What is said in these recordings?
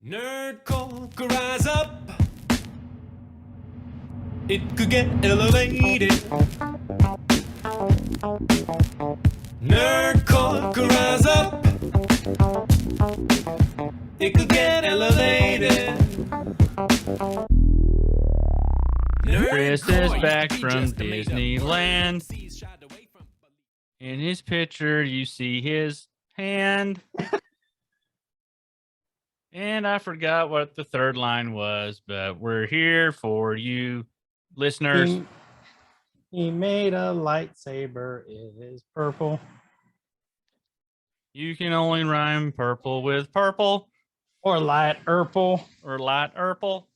Nerd culture rise up. It could get elevated. Nerd culture rise up. It could get elevated. Chris is back from Disneyland. In his picture, you see his hand. And I forgot what the third line was, but we're here for you listeners. He made a lightsaber. It is purple. You can only rhyme purple with purple. Or light purple. Or light purple.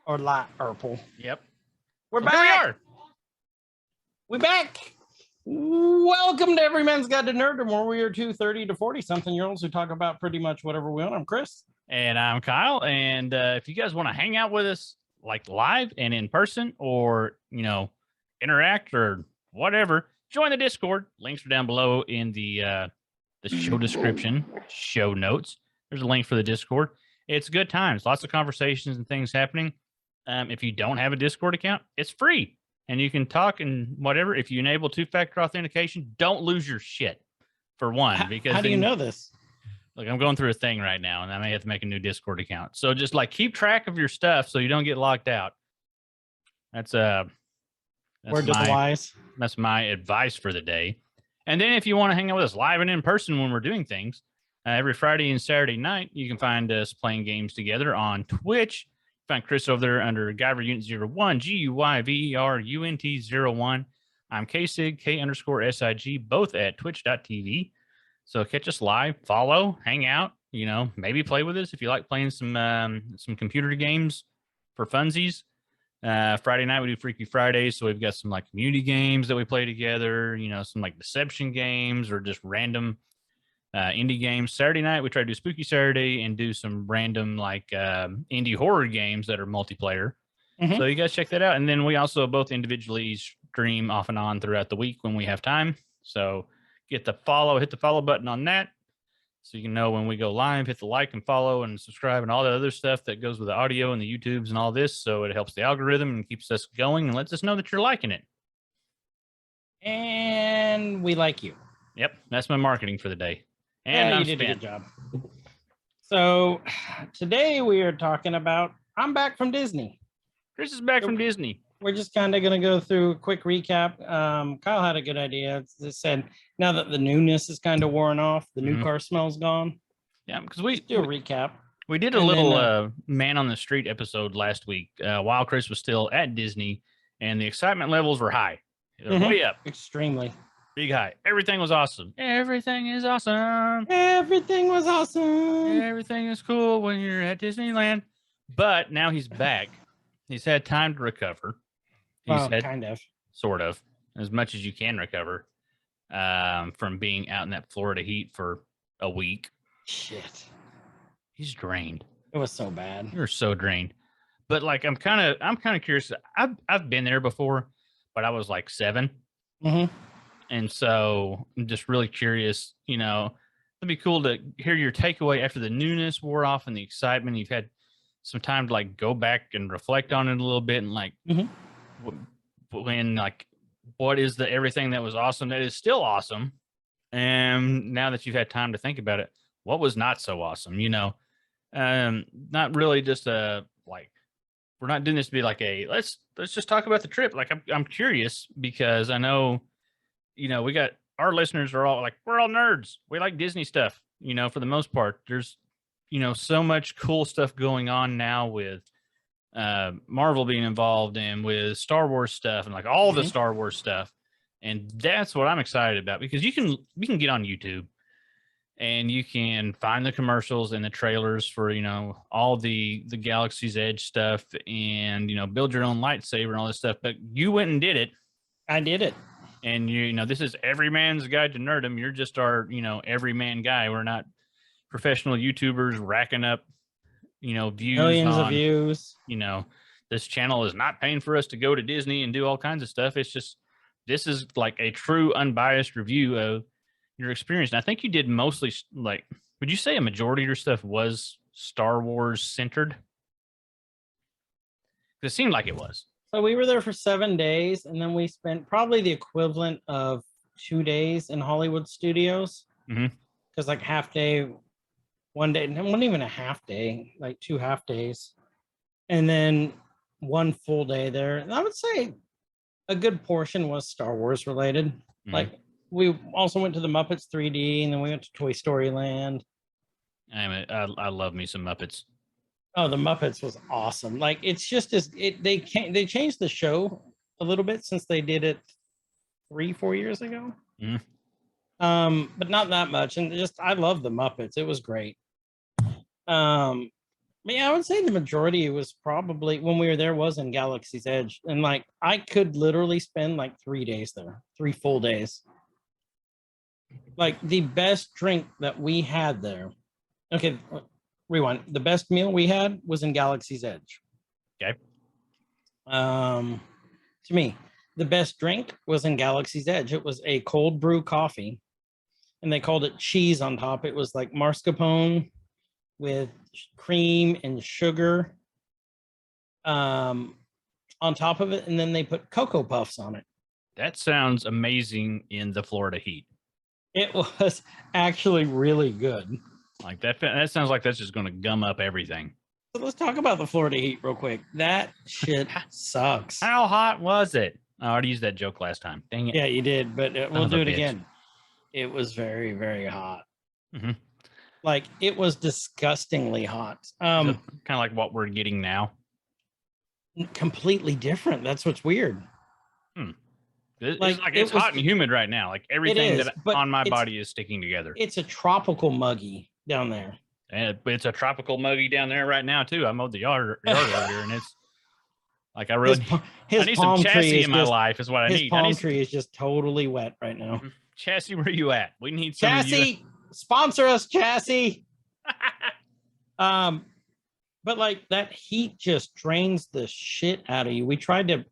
Or light purple. Yep. We're So back. Here we are. We're back. Welcome to Every Man's Guide to Nerddom, where we are two 30 to 40-something-year-olds who talk about pretty much whatever we want. I'm Chris. And I'm Kyle. And if you guys want to hang out with us, like live and in person, or, interact or whatever, join the Discord. Links are down below in the show description, show notes. There's a link for the Discord. It's good times. Lots of conversations and things happening. If you don't have a Discord account, it's free. And you can talk and whatever. If you enable two-factor authentication, don't lose your shit, for one. Because how do you know this? Look, I'm going through a thing right now, and I may have to make a new Discord account. So just keep track of your stuff so you don't get locked out. That's Word to the wise. That's my advice for the day. And then if you want to hang out with us live and in person when we're doing things, every Friday and Saturday night, you can find us playing games together on Twitch. Find Chris over there under Guyverunt01, GUYVERUNT01. I'm KSIG, K_SIG, both at twitch.tv. So catch us live, follow, hang out, maybe play with us if you like playing some computer games for funsies. Friday night we do Freaky Fridays, so we've got some community games that we play together, some deception games or just random indie games. Saturday night we try to do Spooky Saturday and do some random indie horror games that are multiplayer. So you guys check that out. And then we also both individually stream off and on throughout the week when we have time. So hit the follow button on that so you can know when we go live. Hit the like and follow and subscribe and all the other stuff that goes with the audio and the YouTubes and all this. So it helps the algorithm and keeps us going and lets us know that you're liking it. And we like you. Yep, that's my marketing for the day. And you did a good job. So today we are talking about I'm back from Disney. Chris is back from Disney. We're just kind of going to go through a quick recap. Kyle had a good idea. It said now that the newness is kind of worn off, the new car smell's gone. Yeah, because we do a recap. We did a little man on the street episode last week while Chris was still at Disney, and the excitement levels were high. Way up. Extremely. Big high. Everything was awesome. Everything is awesome. Everything was awesome. Everything is cool when you're at Disneyland. But now he's back. He's had time to recover. Kind of. Sort of. As much as you can recover from being out in that Florida heat for a week. Shit. He's drained. It was so bad. You're so drained. But I'm kind of curious. I've been there before, but I was 7. And so I'm just really curious, it'd be cool to hear your takeaway after the newness wore off and the excitement. You've had some time to go back and reflect on it a little bit and what is the everything that was awesome that is still awesome. And now that you've had time to think about it, what was not so awesome, not really just we're not doing this to be let's just talk about the trip. I'm curious because I know, we got our listeners are all we're all nerds. We like Disney stuff, for the most part. There's, so much cool stuff going on now with Marvel being involved and with Star Wars stuff and all the Star Wars stuff. And that's what I'm excited about because we can get on YouTube and you can find the commercials and the trailers for, all the Galaxy's Edge stuff and, build your own lightsaber and all this stuff. But you went and did it. I did it. And this is Every Man's Guide to Nerddom. You're just our, everyman guy. We're not professional YouTubers racking up, views. Millions of views. This channel is not paying for us to go to Disney and do all kinds of stuff. It's just, this is a true unbiased review of your experience. And I think you did mostly would you say a majority of your stuff was Star Wars centered? It seemed like it was. So we were there for 7 days, and then we spent probably the equivalent of 2 days in Hollywood Studios. Mhm. Because like half day, 1 day, and it wasn't even a half day, like 2 half days, and then 1 full day there. And I would say a good portion was Star Wars related. Mhm. Like we also went to the Muppets 3D, and then we went to Toy Story Land. I love me some Muppets. Oh, the Muppets was awesome. Like it's just as they changed the show a little bit since they did it 3-4 years ago. Mhm. But not that much. And just I love the Muppets. It was great. But yeah, I would say the majority was probably when we were there was in Galaxy's Edge. And like I could literally spend like 3 days there, 3 full days. Like the best drink that we had there. Okay, rewind. The best meal we had was in Galaxy's Edge. Okay. To me, the best drink was in Galaxy's Edge. It was a cold brew coffee, and they called it cheese on top. It was like mascarpone with cream and sugar on top of it, and then they put Cocoa Puffs on it. That sounds amazing in the Florida heat. It was actually really good. Like that sounds like that's just going to gum up everything. So let's talk about the Florida heat real quick. That shit sucks. How hot was it? I already used that joke last time. Dang it. Yeah, you did, but we'll of a do it bitch. again. It was very, very hot. Mhm. Like it was disgustingly hot. Kind of like what we're getting now. Completely different. That's what's weird. It's hot and humid right now. Like everything is, that but on my body is sticking together. It's a tropical muggy down there. And it's a tropical muggy down there right now too. I mowed the yard earlier, and it's like I really His I need palm some tree chassis is in my just, life is what I his need. palm tree is just totally wet right now. Chassis, where you at? We need some of you. Chassis, sponsor us, Chassis. But like that heat just drains the shit out of you. We tried to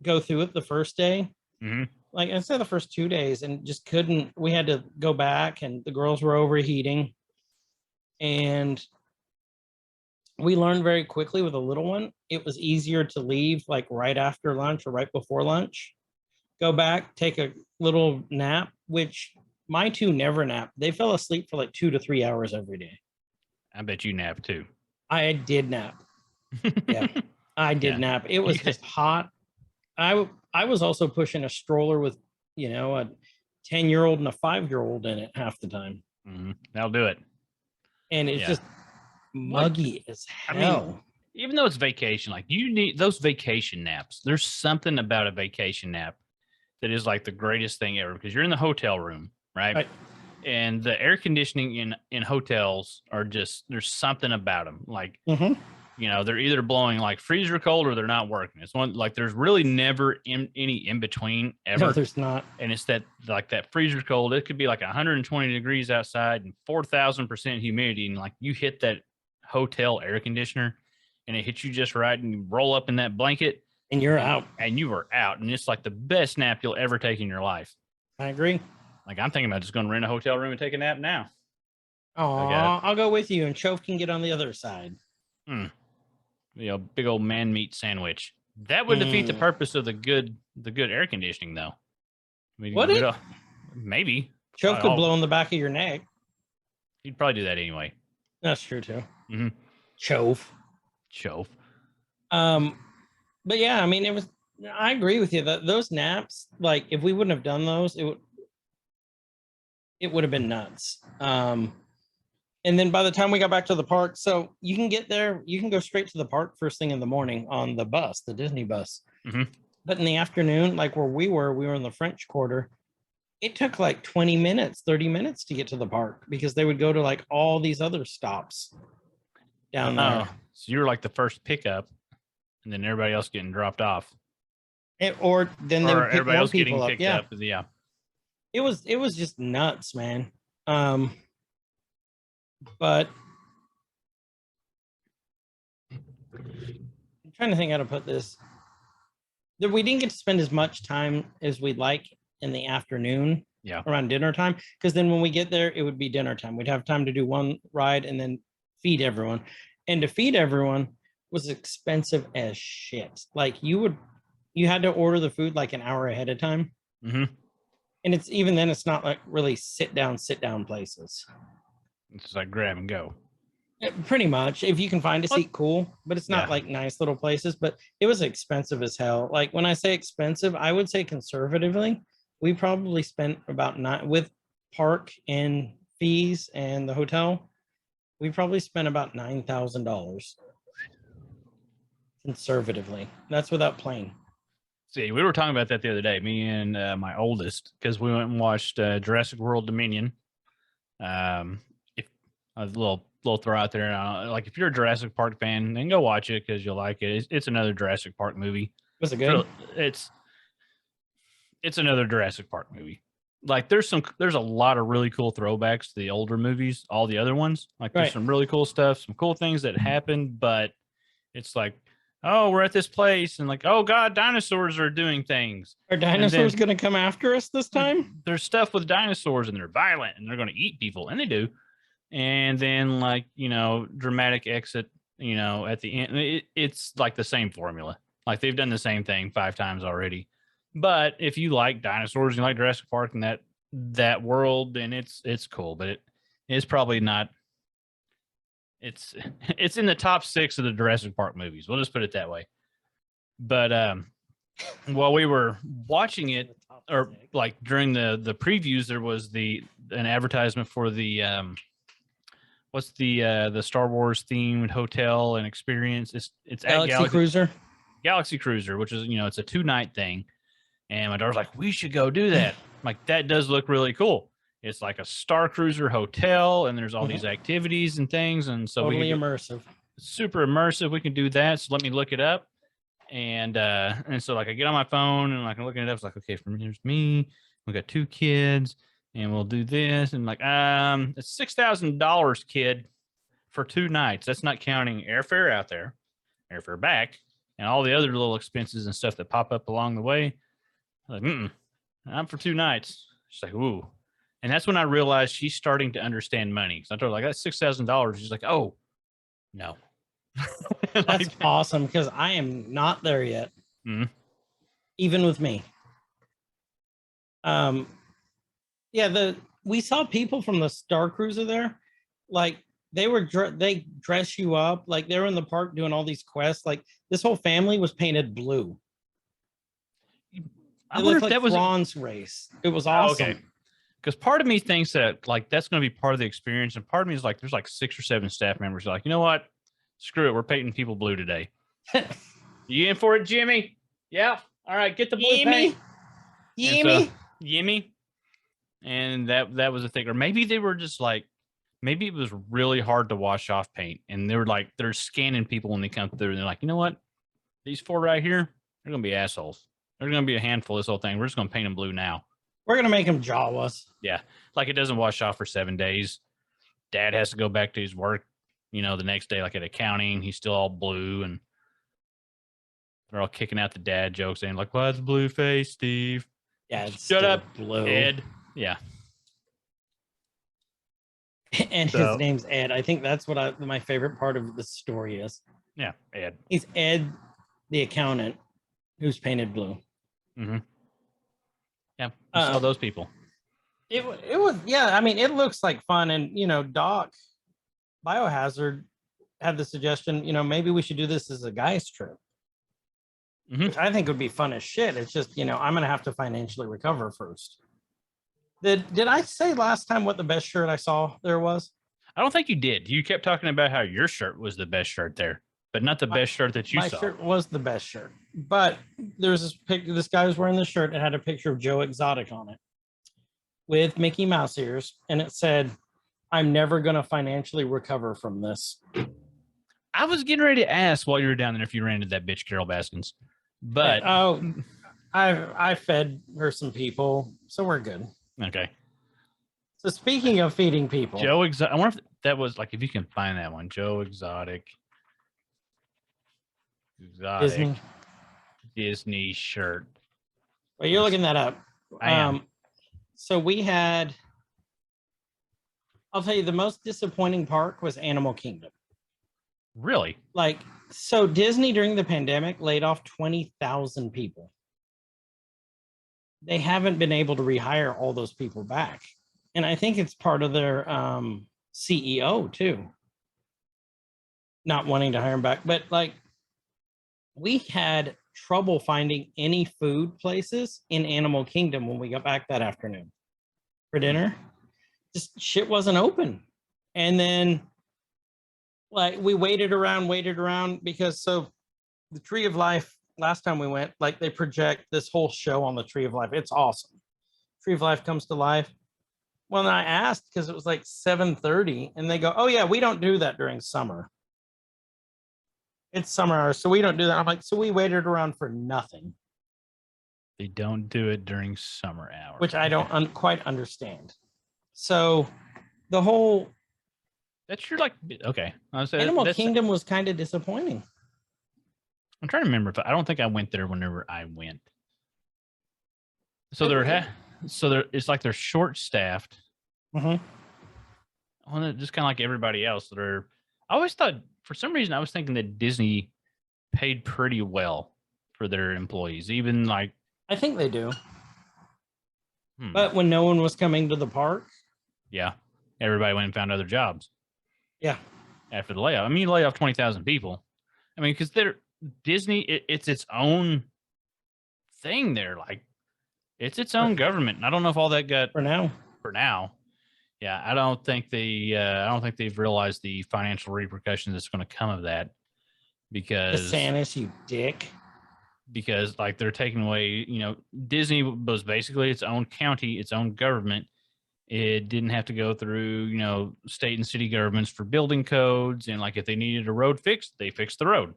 go through it the first day. Mhm. Like I said, the first 2 days, and just couldn't. We had to go back, and the girls were overheating. And we learned very quickly with a little one, it was easier to leave like right after lunch or right before lunch, go back, take a little nap, which my 2 never nap. They fell asleep for like 2 to 3 hours every day. I bet you nap too. I did nap. Yeah, I did Yeah. nap. It was just hot. I was also pushing a stroller with, a 10-year-old and a 5-year-old in it half the time. That'll do it. And it's just muggy as hell. Even though it's vacation, like you need those vacation naps. There's something about a vacation nap that is like the greatest thing ever because you're in the hotel room, right? And the air conditioning in hotels are just, there's something about them. Like, they're either blowing like freezer cold or they're not working. It's one like there's really never any in between ever. No, there's not. And it's that like that freezer cold. It could be like 120 degrees outside and 4,000% humidity. And like you hit that hotel air conditioner and it hits you just right and you roll up in that blanket and you're out. And you are out. And it's like the best nap you'll ever take in your life. I agree. Like I'm thinking about just going to rent a hotel room and take a nap now. Oh, I'll go with you and Chove can get on the other side. Big old man meat sandwich. That would defeat the purpose of the good air conditioning, though. Would it? Maybe. Chove could blow in the back of your neck. He'd probably do that anyway. That's true too. Chove. But yeah, it was. I agree with you that those naps, like if we wouldn't have done those, it would have been nuts. And then by the time we got back to the park, so you can get there, you can go straight to the park first thing in the morning on the bus, the Disney bus. But in the afternoon, like where we were in the French Quarter, it took like 20 minutes, 30 minutes to get to the park because they would go to like all these other stops down there. So you were like the first pickup and then everybody else getting dropped off. Or then they would pick everybody more else getting people up. picked Yeah. up. Yeah. It was just nuts, man. But I'm trying to think how to put this. We didn't get to spend as much time as we'd like in the afternoon around dinner time, because then when we get there, it would be dinner time. We'd have time to do one ride and then feed everyone. And to feed everyone was expensive as shit. Like you had to order the food like an hour ahead of time. Mm-hmm. And it's even then it's not like really sit down places. It's like grab and go. Pretty much, if you can find a seat, cool, but it's not Yeah. like nice little places. But it was expensive as hell. Like when I say expensive, I would say conservatively, we probably spent about with park and fees and the hotel, we probably spent about $9,000 conservatively. That's without plane. See, we were talking about that the other day, me and my oldest, because we went and watched Jurassic World Dominion. If a little throw out there, like if you're a Jurassic Park fan, then go watch it because you'll like it. It's another Jurassic Park movie. Was it good? It's another Jurassic Park movie. Like there's a lot of really cool throwbacks to the older movies, all the other ones. Like there's some really cool stuff, some cool things that happened, but it's like, oh, we're at this place and like, oh God, dinosaurs are doing things. Are dinosaurs going to come after us this time? There's stuff with dinosaurs and they're violent and they're going to eat people, and they do. And then like, dramatic exit, at the end, it's like the same formula. Like they've done the same thing 5 times already. But if you like dinosaurs and you like Jurassic Park and that world, then it's cool. But it's probably not. It's in the top 6 of the Jurassic Park movies. We'll just put it that way. But while we were watching it, or like during the previews, there was an advertisement for the what's the Star Wars themed hotel and experience. It's Galaxy Cruiser. Galaxy Cruiser, which is it's a 2-night thing. And my daughter's like, we should go do that. Like, that does look really cool. It's like a Star Cruiser hotel, and there's all these activities and things. And so totally immersive. Super immersive. We can do that. So let me look it up. And so like I get on my phone and like I'm looking it up. It's like, okay, here's me. We got 2 kids, and we'll do this. And like, it's $6,000, kid, for 2 nights. That's not counting airfare out there, airfare back, and all the other little expenses and stuff that pop up along the way. I'm like, I'm for 2 nights. She's like, ooh. And that's when I realized she's starting to understand money. So I told her, like, that's $6,000. She's like, oh, no. That's awesome, because I am not there yet. Mm-hmm. Even with me. We saw people from the Star Cruiser there. Like, they dress you up. Like, they were in the park doing all these quests. Like, this whole family was painted blue. I wonder if that was Ron's race. It was awesome. Okay. Because part of me thinks that like that's going to be part of the experience, and part of me is like, there's like 6 or 7 staff members like, you know what? Screw it, we're painting people blue today. You in for it, Jimmy? Yeah. All right, get the blue paint. Yimmy. And that was a thing, or maybe they were just like, maybe it was really hard to wash off paint, and they're scanning people when they come through, and they're like, you know what? These 4 right here, they're going to be assholes. There's going to be a handful of this whole thing. We're just going to paint them blue now. We're going to make them Jawas. Yeah. Like it doesn't wash off for 7 days. Dad has to go back to his work, the next day, like at accounting. He's still all blue, and they're all kicking out the dad jokes saying like, what's blue face, Steve? Yeah. It's Shut up, blue. Ed. Yeah. And his name's Ed. I think that's what my favorite part of the story is. Yeah. Ed. He's Ed, the accountant, who's painted blue. Mm-hmm. Yeah, I saw those people. It was, yeah. I mean, it looks like fun, and Doc Biohazard had the suggestion. Maybe we should do this as a guy's trip, which I think would be fun as shit. It's just I'm gonna have to financially recover first. Did I say last time what the best shirt I saw there was? I don't think you did. You kept talking about how your shirt was the best shirt there, but not the best shirt that you saw. My shirt was the best shirt, but there's this picture. This guy was wearing the shirt. It had a picture of Joe Exotic on it with Mickey Mouse ears, and it said, "I'm never going to financially recover from this." I was getting ready to ask while you were down there if you ran into that bitch Carol Baskins, but I fed her some people, so we're good. Okay. So speaking of feeding people, Joe Exotic. I wonder if that was like, if you can find that one, Joe Exotic. Disney shirt. Well, you're looking that up. I am. So we had I'll tell you, the most disappointing park was Animal Kingdom. Really? Like, so Disney during the pandemic laid off 20,000 people. They haven't been able to rehire all those people back. And I think it's part of their CEO too, not wanting to hire them back. But like, we had trouble finding any food places in Animal Kingdom when we got back that afternoon for dinner. Just shit wasn't open. And then like we waited around because so the Tree of Life, last time we went, like they project this whole show on the Tree of Life. It's awesome. Tree of Life comes to life. Well, then I asked because it was like 7:30 and they go, oh yeah, we don't do that during summer. It's summer hours, so we don't do that. I'm like, so we waited around for nothing. They don't do it during summer hours. Which I don't quite understand. So the whole That's your like, okay. Animal Kingdom was kind of disappointing. I'm trying to remember, but I don't think I went there whenever I went. So it's like they're short staffed. Mm-hmm. Well, just kind of like everybody else. I always thought, for some reason, I was thinking that Disney paid pretty well for their employees, even like. I think they do. But when no one was coming to the park. Yeah. Everybody went and found other jobs. Yeah. After the layoff. I mean, you lay off 20,000 people. I mean, because Disney, it's its own thing there. Like, it's its own government. And I don't know if all that got. For now. Yeah, I don't think they've realized the financial repercussions that's going to come of that, because DeSantis, you dick. Because like they're taking away, Disney was basically its own county, its own government. It didn't have to go through, state and city governments for building codes, and like if they needed a road fixed, they fixed the road.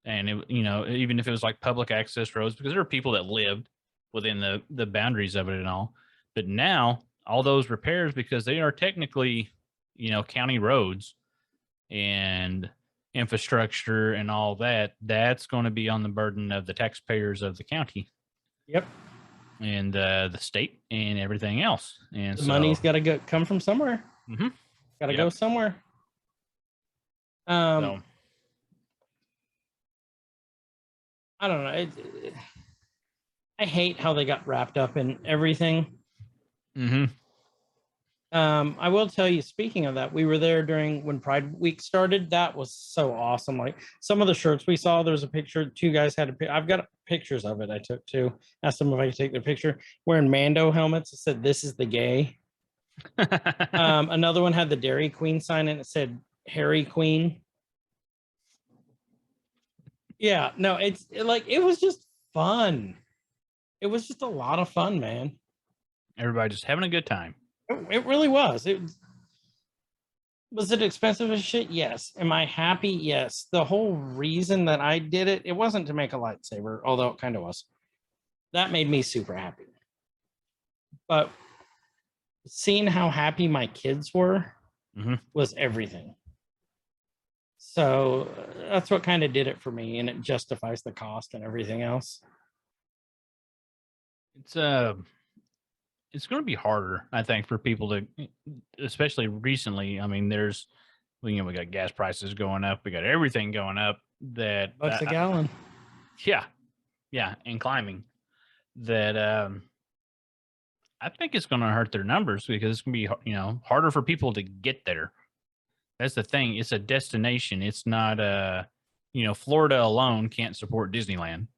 And even if it was like public access roads, because there are people that lived within the boundaries of it and all, but now all those repairs, because they are technically, county roads and infrastructure and all that, that's going to be on the burden of the taxpayers of the county. Yep. And the state and everything else. And the money's got to come from somewhere. Mm-hmm. Got to go somewhere. I don't know. I hate how they got wrapped up in everything. Mm-hmm. I will tell you, speaking of that, we were there when Pride Week started. That was so awesome. Like some of the shirts we saw, there was a picture, two guys had I've got pictures of it I took too. Asked them if I could take their picture. Wearing Mando helmets. It said, "This is the gay." Another one had the Dairy Queen sign and it said, "Harry Queen." Yeah, no, it was just fun. It was just a lot of fun, man. Everybody just having a good time. It really was. Was it expensive as shit? Yes. Am I happy? Yes. The whole reason that I did it wasn't to make a lightsaber, although it kind of was. That made me super happy. But seeing how happy my kids were was everything. So that's what kind of did it for me, and it justifies the cost and everything else. It's going to be harder, I think, for people to, especially recently. I mean, we got gas prices going up, we got everything going up. That $1 a gallon. Yeah, and climbing. That I think it's going to hurt their numbers, because it's going to be harder for people to get there. That's the thing. It's a destination. It's not Florida alone can't support Disneyland.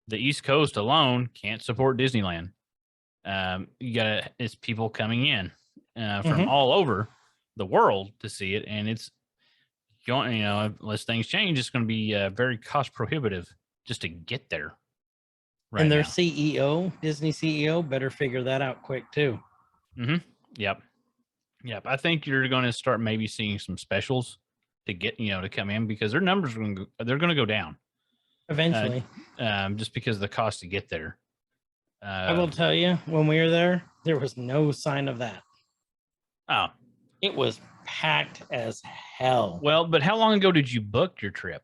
The East Coast alone can't support Disneyland. It's people coming in from all over the world to see it, and it's going, unless things change, it's going to be very cost prohibitive just to get there. Right. And their now. CEO, Disney CEO, better figure that out quick too. Yep. I think you're going to start maybe seeing some specials to get to come in, because their numbers they're going to go down eventually. Just because of the cost to get there. I will tell you, when we were there was no sign of that. Oh, it was packed as hell. Well, but how long ago did you book your trip?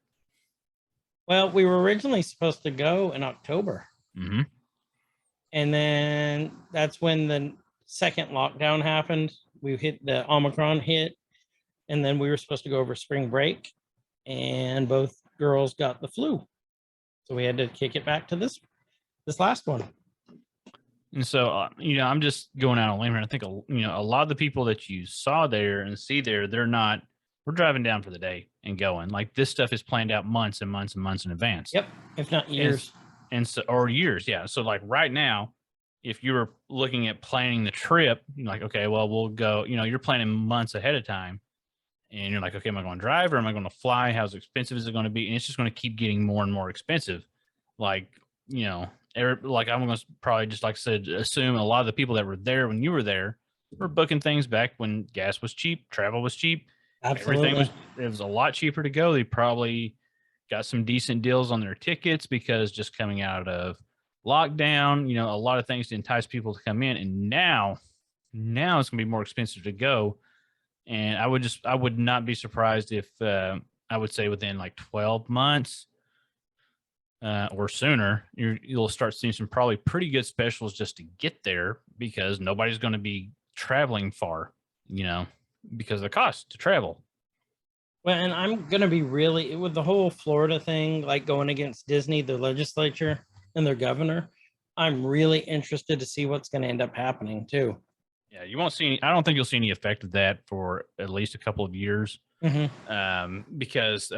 Well, we were originally supposed to go in October. Mm-hmm. And then that's when the second lockdown happened. We hit the Omicron hit, and then we were supposed to go over spring break, and both girls got the flu. So we had to kick it back to this last one. And so, I'm just going out on a limb here. I think, a lot of the people that you saw there and see there, we're driving down for the day and going. Like, this stuff is planned out months and months and months in advance. Yep. If not years. And so, or years. Yeah. So like right now, if you were looking at planning the trip, you're like, okay, well, we'll go, you're planning months ahead of time. And you're like, okay, am I going to drive or am I going to fly? How expensive is it going to be? And it's just going to keep getting more and more expensive. Like, like I'm going to probably, just like I said, assume a lot of the people that were there when you were there were booking things back when gas was cheap, travel was cheap. Absolutely. It was a lot cheaper to go. They probably got some decent deals on their tickets because just coming out of lockdown, a lot of things to entice people to come in. And now it's going to be more expensive to go. And I would not be surprised if I would say within like 12 months or sooner, you'll start seeing some probably pretty good specials just to get there, because nobody's going to be traveling far, because of the cost to travel. Well, and I'm going to be really, with the whole Florida thing, like going against Disney, the legislature and their governor, I'm really interested to see what's going to end up happening too. Yeah, you won't see I don't think you'll see any effect of that for at least a couple of years. Because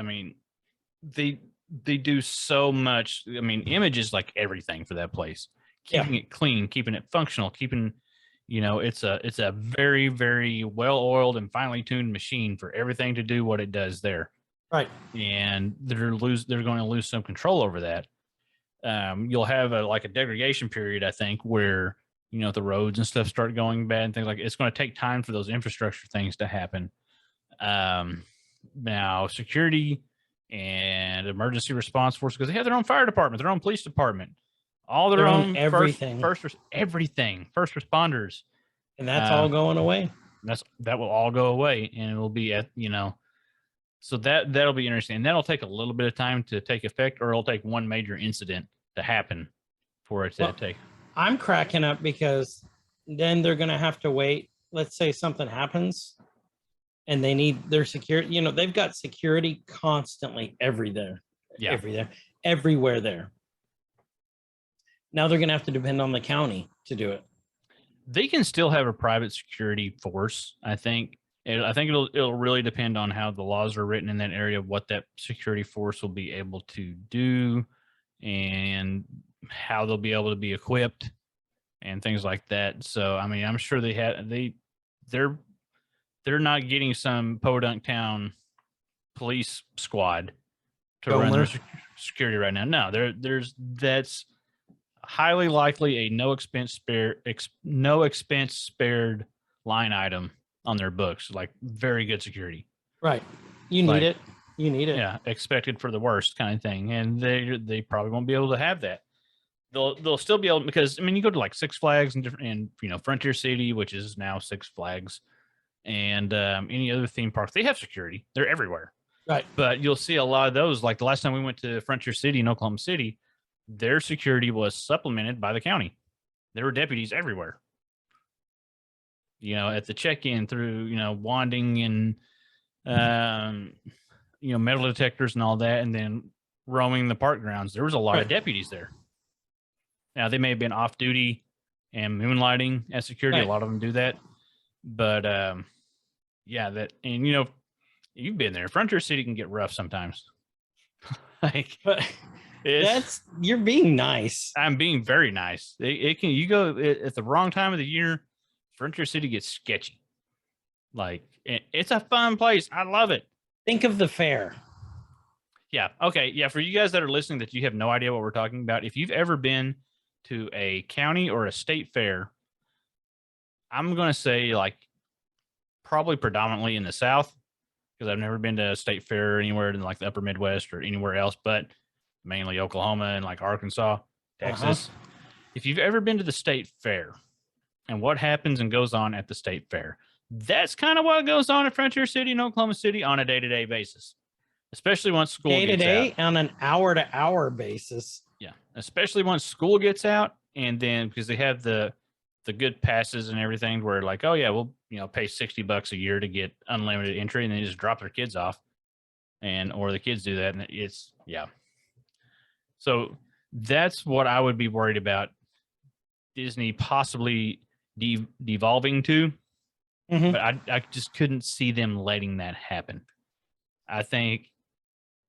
they do so much. Image is like everything for that place. Keeping it clean, keeping it functional, keeping, it's a very, very well-oiled and finely tuned machine for everything to do what it does there. Right. And they're going to lose some control over that. You'll have a degradation period, I think, where the roads and stuff start going bad and things like. It's going to take time for those infrastructure things to happen. Now security and emergency response force, because they have their own fire department, their own police department, all their own everything, everything, first responders, and that's all going away. That will all go away, and it will be at so that'll be interesting, and that'll take a little bit of time to take effect, or it'll take one major incident to happen for it to take. I'm cracking up because then they're going to have to wait. Let's say something happens and they need their security. They've got security constantly everywhere there. Now they're going to have to depend on the county to do it. They can still have a private security force. I think it'll really depend on how the laws are written in that area, what that security force will be able to do, and how they'll be able to be equipped and things like that. So, I'm sure they're not getting some podunk town police squad to run their security right now. No, that's highly likely a no expense spared line item on their books. Like, very good security. Right. You need it. Yeah. Expected for the worst kind of thing. And they probably won't be able to have that. They'll still be able, because you go to like Six Flags and Frontier City, which is now Six Flags, and any other theme parks, they have security. They're everywhere. Right. But you'll see a lot of those. Like the last time we went to Frontier City in Oklahoma City, their security was supplemented by the county. There were deputies everywhere. At the check-in, through wanding and metal detectors and all that, and then roaming the park grounds. There was a lot of deputies there. Now, they may have been off duty and moonlighting as security. Right. A lot of them do that. But you've been there. Frontier City can get rough sometimes. You're being nice. I'm being very nice. You go at the wrong time of the year, Frontier City gets sketchy. It's a fun place. I love it. Think of the fair. Yeah. Okay. Yeah. For you guys that are listening that you have no idea what we're talking about, if you've ever been to a county or a state fair, I'm going to say probably predominantly in the South, because I've never been to a state fair anywhere in the upper Midwest or anywhere else, but mainly Oklahoma and Arkansas, Texas. If you've ever been to the state fair and what happens and goes on at the state fair, that's kind of what goes on at Frontier City and Oklahoma City on a day-to-day basis, especially once school gets out. Day-to-day on an hour-to-hour basis. Yeah, especially once school gets out, and then because they have the good passes and everything where oh yeah, we'll pay $60 a year to get unlimited entry, and they just drop their kids off, or the kids do that, and it's So that's what I would be worried about Disney possibly devolving to, but I just couldn't see them letting that happen. I think,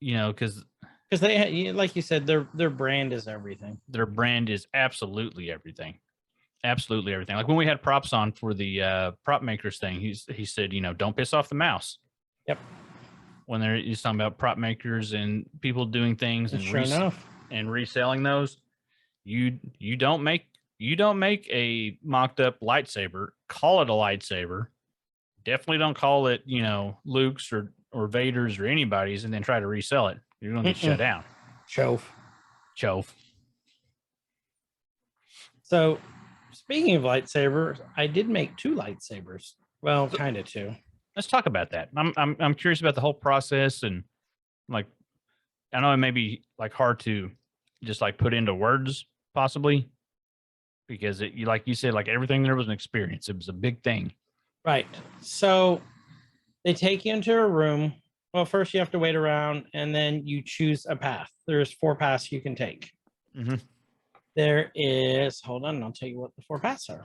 because they, like you said, their brand is everything. Their brand is absolutely everything. Absolutely everything. Like when we had props on for the prop makers thing, he said, don't piss off the mouse. Yep. When he's talking about prop makers and people doing things and sure enough, and reselling those, you don't make a mocked up lightsaber, call it a lightsaber. Definitely don't call it, Luke's or Vader's or anybody's, and then try to resell it. You're gonna get shut down. Chove. So speaking of lightsabers, I did make 2 lightsabers. Well, kind of 2. Let's talk about that. I'm curious about the whole process, and like, I know it may be like hard to just like put into words possibly, because like you said, like everything there was an experience. It was a big thing. Right. So they take you into a room. Well, first you have to wait around, and then you choose a path. There's 4 paths you can take. There is, hold on, I'll tell you what the 4 paths are.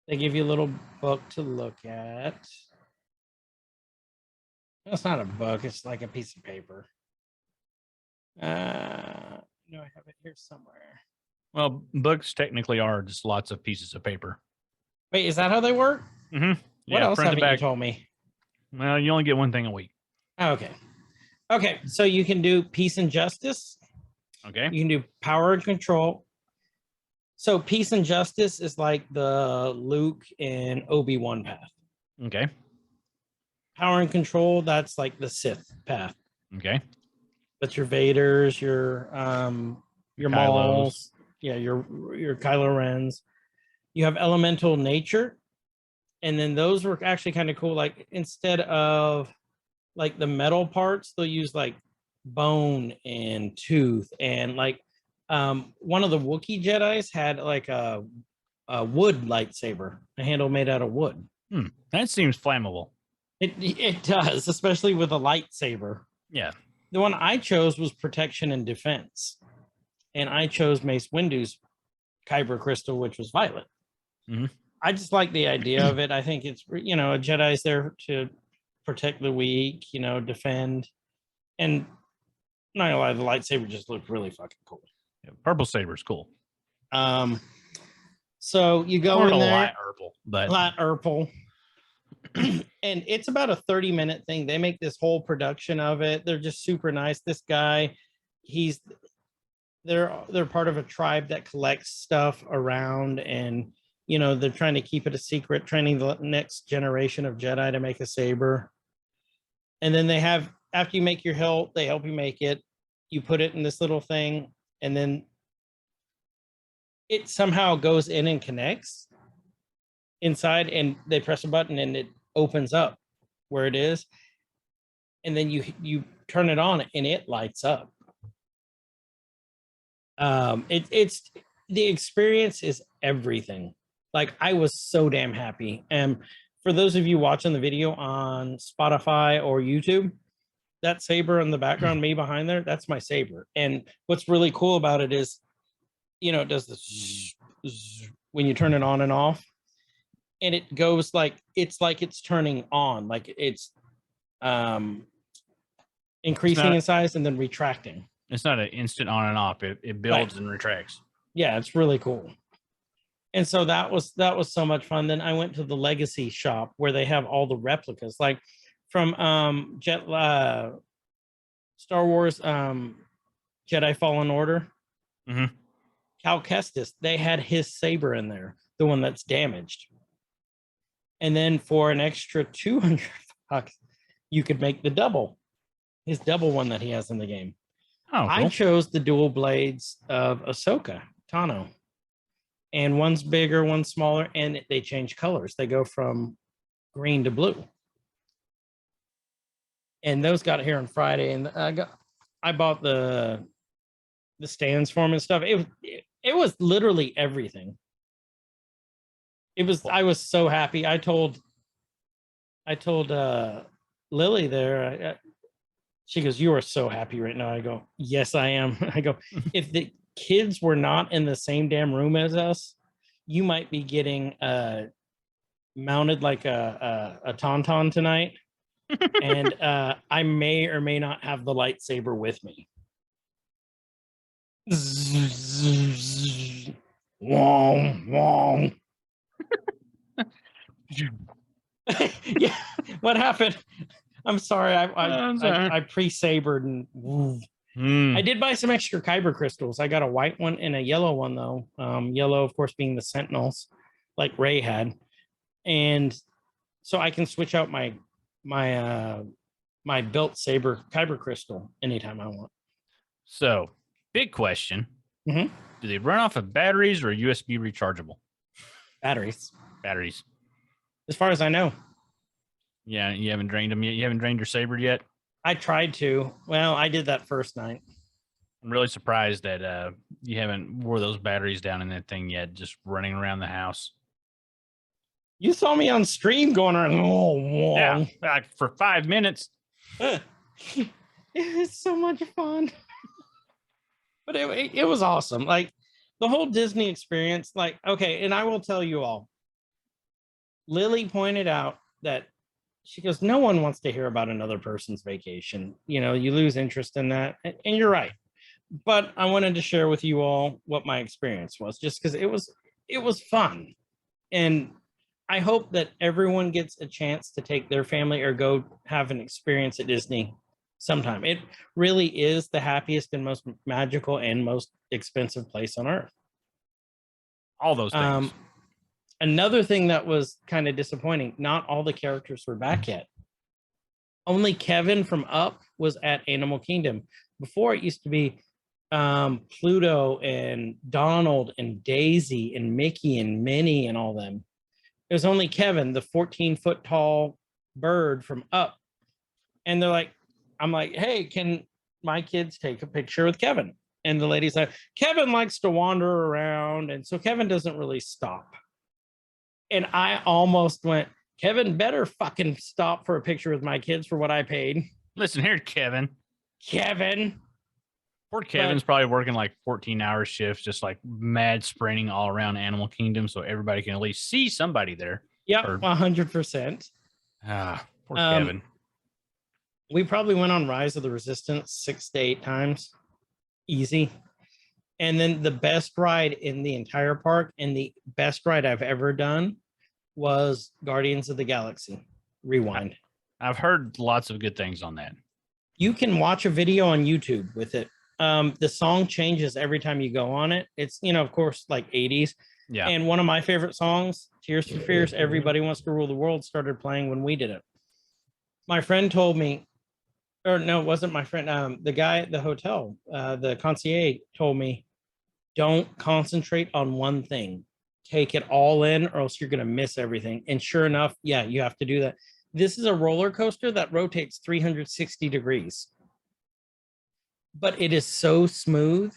They give you a little book to look at. It's not a book, it's like a piece of paper. No, I have it here somewhere. Well, books technically are just lots of pieces of paper. Wait, is that how they work? Yeah, what else haven't you told me? Well, you only get one thing a week. Okay, so you can do peace and justice. Okay. You can do power and control. So peace and justice is like the Luke and Obi-Wan path. Okay. Power and control, that's like the Sith path. Okay. That's your Vaders, your Mauls, your Kylo Rens. You have elemental nature, and then those were actually kind of cool. Like instead of like the metal parts, they'll use like bone and tooth, and like one of the Wookiee Jedis had like a wood lightsaber, a handle made out of wood. That seems flammable. It does, especially with a lightsaber. Yeah. The one I chose was protection and defense, and I chose Mace Windu's Kyber crystal, which was violet. I just like the idea of it. I think it's, a Jedi's there to protect the weak, defend, and not gonna lie, the lightsaber just looked really fucking cool. Yeah, purple saber's cool. So you go in there, light purple, and it's about a 30-minute thing. They make this whole production of it. They're just super nice. This guy, they're part of a tribe that collects stuff around, and they're trying to keep it a secret, training the next generation of Jedi to make a saber. And then they have, after you make your hilt, they help you make it. You put it in this little thing, and then it somehow goes in and connects inside, and they press a button and it opens up where it is. And then you turn it on and it lights up. It's the experience is everything. Like, I was so damn happy. And for those of you watching the video on Spotify or YouTube, that saber in the background, me behind there, that's my saber. And what's really cool about it is, it does this when you turn it on and off, and it goes like it's turning on, like it's increasing in size and then retracting. It's not an instant on and off. It builds and retracts. Yeah, it's really cool. And so that was so much fun. Then I went to the Legacy shop where they have all the replicas, like from Star Wars Jedi Fallen Order. Cal Kestis, they had his saber in there, the one that's damaged. And then for an extra $200, you could make the double, his double one that he has in the game. Oh, cool. I chose the dual blades of Ahsoka Tano. And one's bigger, one's smaller, and they change colors. They go from green to blue. And those got here on Friday, and I bought the stands for them and stuff. It was literally everything. I was so happy. I told Lily there, she goes, "You are so happy right now." I go, "Yes, I am." I go, "If the kids were not in the same damn room as us, you might be getting mounted like a tauntaun tonight." And I may or may not have the lightsaber with me. Wong, wong. Yeah, what happened? I'm sorry. I pre-sabered and woo. I did buy some extra kyber crystals. I got a white one and a yellow one though. Yellow, of course, being the Sentinels, like Ray had, and so I can switch out my built saber kyber crystal anytime I want. So, big question: Mhm. Do they run off of batteries or USB rechargeable? Batteries, Batteries. as far as I know. Yeah, you haven't drained them yet. You haven't drained your saber yet. I tried to. Well, I did that first night. I'm really surprised that you haven't wore those batteries down in that thing yet. Just running around the house. You saw me on stream going around. Oh, Yeah, wong. like for 5 minutes. It's so much fun. But it was awesome. Like the whole Disney experience. Like, okay, and I will tell you all. Lily pointed out that she goes, no one wants to hear about another person's vacation. You know, you lose interest in that. And you're right. But I wanted to share with you all what my experience was, just because it was fun. And I hope that everyone gets a chance to take their family or go have an experience at Disney sometime. It really is the happiest and most magical and most expensive place on earth. All those things. Another thing that was kind of disappointing, not all the characters were back yet. Only Kevin from Up was at Animal Kingdom. Before it used to be Pluto and Donald and Daisy and Mickey and Minnie and all them. It was only Kevin, the 14-foot tall bird from Up. And they're like, I'm like, hey, can my kids take a picture with Kevin? And the lady's like, Kevin likes to wander around. And so Kevin doesn't really stop. And I almost went, Kevin better fucking stop for a picture with my kids for what I paid. Listen here, Kevin. Kevin. Poor Kevin's probably working like 14-hour shifts, just like mad sprinting all around Animal Kingdom so everybody can at least see somebody there. Yep, 100%. Poor Kevin. We probably went on Rise of the Resistance 6 to 8 times. Easy. And then the best ride in the entire park and the best ride I've ever done was Guardians of the Galaxy Rewind. I've heard lots of good things on that. You can watch a video on YouTube with it. The song changes every time you go on it. It's, you know, of course, like 80s. Yeah. And one of my favorite songs, Tears for Fears, Everybody Wants to Rule the World, started playing when we did it. My friend told me, or no, it wasn't my friend. The guy at the hotel, the concierge told me, don't concentrate on one thing. Take it all in or else you're going to miss everything. And sure enough, yeah, you have to do that. This is a roller coaster that rotates 360 degrees. But it is so smooth,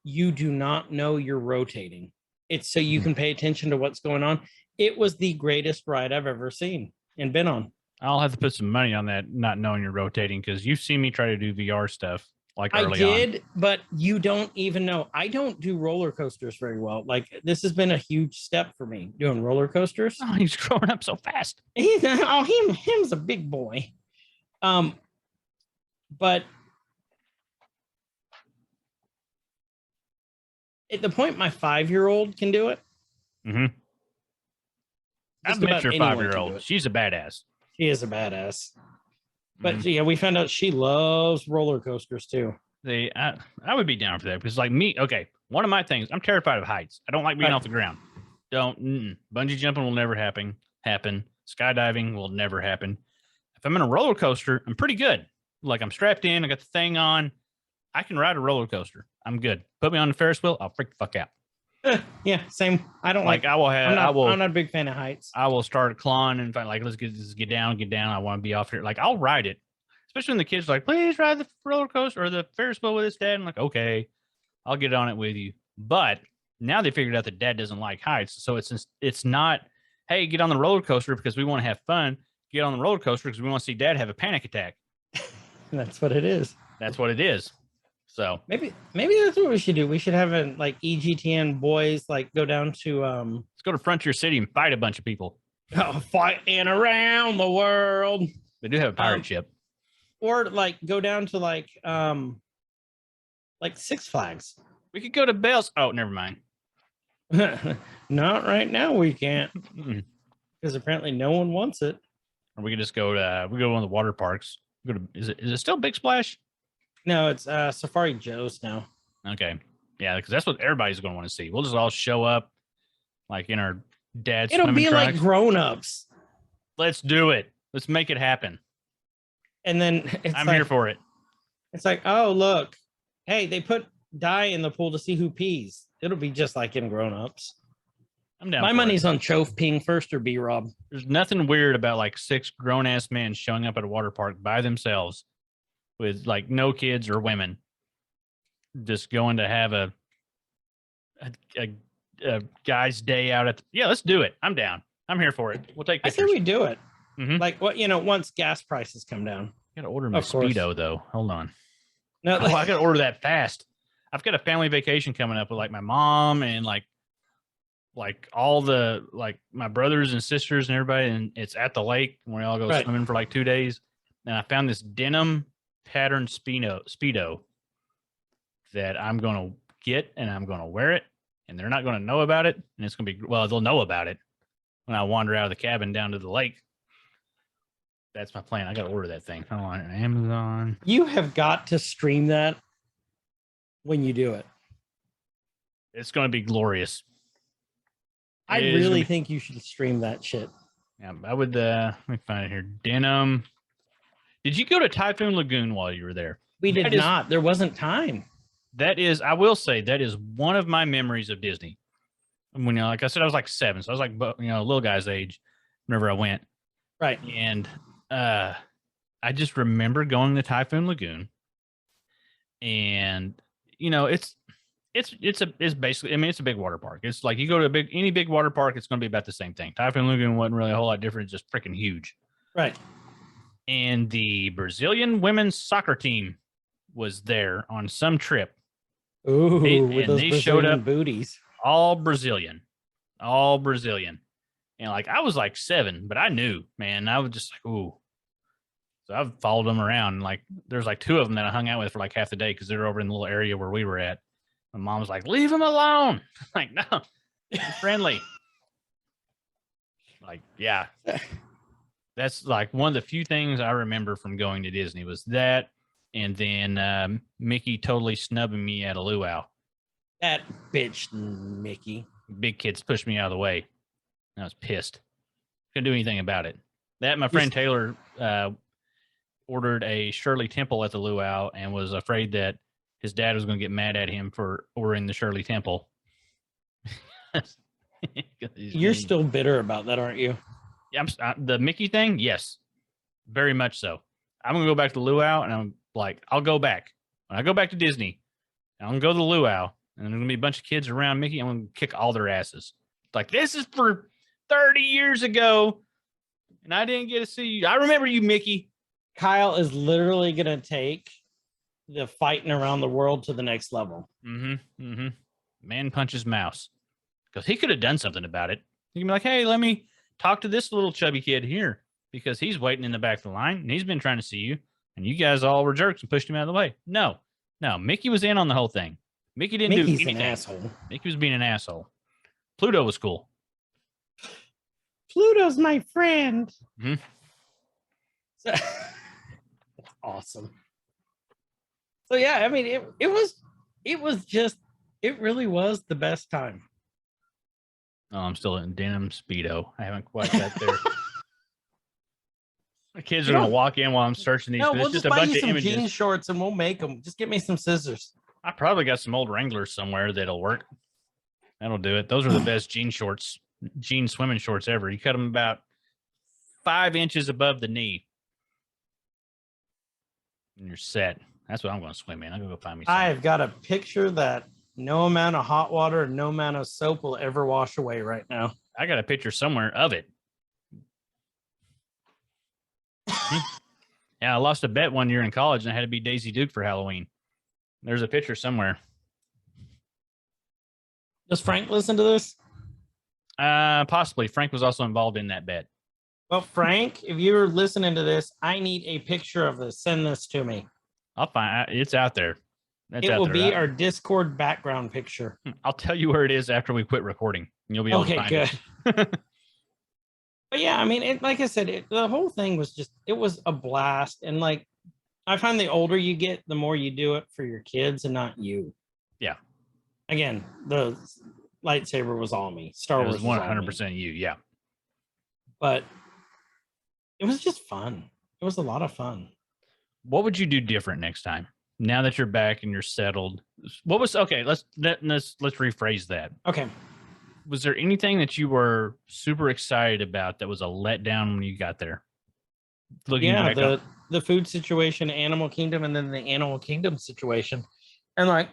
you do not know you're rotating. It's so you can pay attention to what's going on. It was the greatest ride I've ever seen and been on. I'll have to put some money on that, not knowing you're rotating, because you've seen me try to do VR stuff like early on. I did, but you don't even know. I don't do roller coasters very well. Like this has been a huge step for me doing roller coasters. Oh, he's growing up so fast. Him's a big boy. But at the point my 5-year-old can do it. Mm-hmm. I've met your 5-year-old. She's a badass. She is a badass. But yeah, we found out she loves roller coasters too. I would be down for that because, like me, okay, one of my things, I'm terrified of heights. I don't like being off the ground. Bungee jumping will never happen. Skydiving will never happen. If I'm in a roller coaster, I'm pretty good. Like I'm strapped in, I got the thing on. I can ride a roller coaster. I'm good. Put me on the Ferris wheel, I'll freak the fuck out. Yeah, same. I don't like. I'm not a big fan of heights. I will start clawing and find like, let's get down. I want to be off here. Like I'll ride it, especially when the kids are like, please ride the roller coaster or the Ferris wheel with us, Dad. I'm like, okay, I'll get on it with you. But now they figured out that Dad doesn't like heights, so it's not hey, get on the roller coaster because we want to have fun. Get on the roller coaster because we want to see Dad have a panic attack. That's what it is. That's what it is. So Maybe that's what we should do. We should have a like EGTN boys like go down to let's go to Frontier City and fight a bunch of people. fighting around the world. They do have a pirate ship. Or like go down to like Six Flags. We could go to Bell's. Oh, never mind. Not right now. We can't Mm-mm. because apparently no one wants it. Or we could just go to one of the water parks. Go to is it still Big Splash? No, it's Safari Joe's now. Okay, yeah, because that's what everybody's going to want to see. We'll just all show up like in our dad's. It'll be trunks. like grown-ups, Let's do it. Let's make it happen. and then I'm here for it. It's like, oh look, hey, they put dye in the pool to see who pees. It'll be just like in grown-ups. I'm down. My for money's it. on Chove peeing first or B-Rob. There's nothing weird about like 6 grown-ass men showing up at a water park by themselves with like no kids or women, just going to have a guy's day out at yeah, let's do it. I'm down. I'm here for it. We'll take I pictures. say we do it. Mhm. Like what once gas prices come down. Gotta order my Of course. Speedo though. Hold on. No, Oh, I gotta order that fast. I've got a family vacation coming up with like my mom and like all the like my brothers and sisters and everybody, and it's at the lake and we all go Right. swimming for like 2 days. And I found this denim pattern Speedo that I'm gonna get and I'm gonna wear it, and they're not gonna know about it, and it's gonna be they'll know about it when I wander out of the cabin down to the lake. That's my plan. I gotta order that thing. Hold on, Amazon. you have got to stream that when you do it. It's gonna be glorious. I It is gonna really be- think you should stream that shit. Yeah, I would. Let me find it here. Denim. Did you go to Typhoon Lagoon while you were there? We did That is- not. There wasn't time. That is, I will say, that is one of my memories of Disney. When like I said, I was like 7, so I was like little guy's age whenever I went. Right. And I just remember going to Typhoon Lagoon, and it's basically, I mean, it's a big water park. It's like you go to any big water park, it's going to be about the same thing. Typhoon Lagoon wasn't really a whole lot different, just freaking huge. Right. And the Brazilian women's soccer team was there on some trip, Ooh, and with those they showed Brazilian up- booties. all Brazilian. And like, I was like 7, but I knew, man, I was just like, ooh. So I've followed them around. And like, there's like 2 of them that I hung out with for like half the day because they're over in the little area where we were at. My mom was like, leave them alone. Like, no, be friendly. Like, yeah. That's like one of the few things I remember from going to Disney was that. And then Mickey totally snubbing me at a luau. That bitch, Mickey. Big kids pushed me out of the way. I was pissed. Couldn't do anything about it. That my friend Taylor ordered a Shirley Temple at the luau and was afraid that his dad was going to get mad at him for ordering the Shirley Temple. You're still bitter about that, aren't you? Yeah, the Mickey thing. Yes, very much so. I'm going to go back to the luau, and I'm like, I'll go back. When I go back to Disney, I'm going to go to the luau, and there's going to be a bunch of kids around Mickey. I'm going to kick all their asses. Like, this is for 30 years ago, and I didn't get to see you. I remember you, Mickey. Kyle is literally going to take the fighting around the world to the next level. Man punches mouse. Because he could have done something about it. He can be like, hey, let me talk to this little chubby kid here because he's waiting in the back of the line and he's been trying to see you. And you guys all were jerks and pushed him out of the way. No, Mickey was in on the whole thing. Mickey didn't do Mickey's anything. an asshole. Mickey was being an asshole. Pluto was cool. Pluto's my friend. Mhm. So, awesome. So yeah, I mean, it really was the best time. Oh, I'm still in denim Speedo. I haven't quite got there. The kids are going to walk in while I'm searching these. No, but we'll it's just just a buy bunch you of some images. jean shorts and we'll make them. Just get me some scissors. I probably got some old Wranglers somewhere that'll work. That'll do it. Those are the best jean swimming shorts ever. You cut them about 5 inches above the knee, and you're set. That's what I'm going to swim in. I'm going to go find me some. I've got a picture that no amount of hot water and no amount of soap will ever wash away right now. I got a picture somewhere of it. Yeah, I lost a bet one year in college and I had to be Daisy Duke for Halloween. There's a picture somewhere. Does Frank listen to this? Possibly. Frank was also involved in that bet. Well, Frank, if you're listening to this, I need a picture of this. Send this to me. I'll find it's out there. It will be our Discord background picture. I'll tell you where it is after we quit recording. And you'll be able to find it. But yeah, I mean, like I said, the whole thing was it was a blast. And like, I find the older you get, the more you do it for your kids and not you. Yeah. Again, the lightsaber was all me. Star Wars was 100% you. Yeah. But it was just fun. It was a lot of fun. What would you do different next time? Now that you're back and you're settled, what was okay? Let's rephrase that. Okay. Was there anything that you were super excited about that was a letdown when you got there? The food situation, Animal Kingdom, and then the Animal Kingdom situation, and like